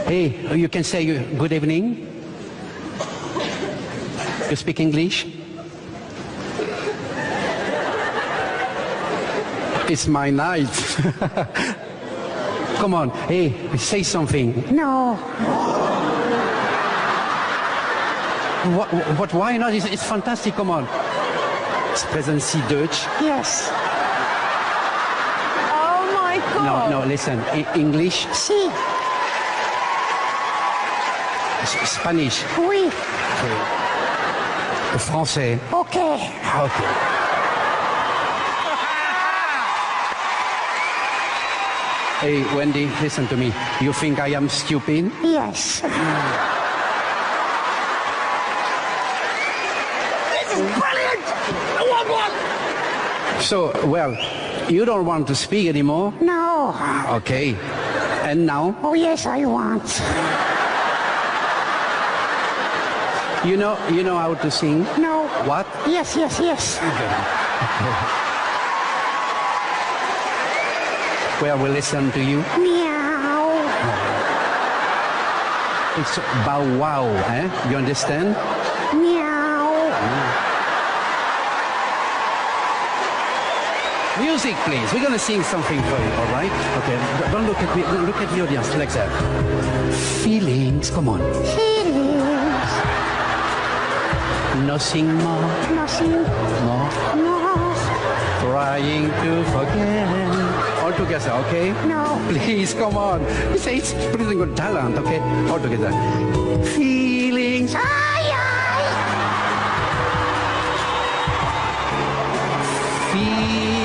Hey, you can say good evening. You speak English? It's my night. Come on, hey, say something. No. What why not? It's fantastic, come on. Sprechen Sie Deutsch? Yes. Oh my God. No, listen. English? Sí. Spanish? Oui. Français? Okay. Okay. Hey, Wendy, listen to me. You think I am stupid? Yes. This is brilliant! I want one! So, well, you don't want to speak anymore? No. Okay. And now? Oh, yes, I want. You know how to sing? No. What? Yes, yes, yes. Well, we listen to you. Meow. It's bow wow, eh? You understand? Meow. Music, please. We're gonna sing something for you, all right? Okay. Don't look at me. Look at the audience like that. Feelings. Come on. Feelings. Nothing more. Nothing More. more. Trying to forget. All together, okay? No. Please, come on. It's pretty good talent, okay? All together. Feelings. Ay, ay. Feelings.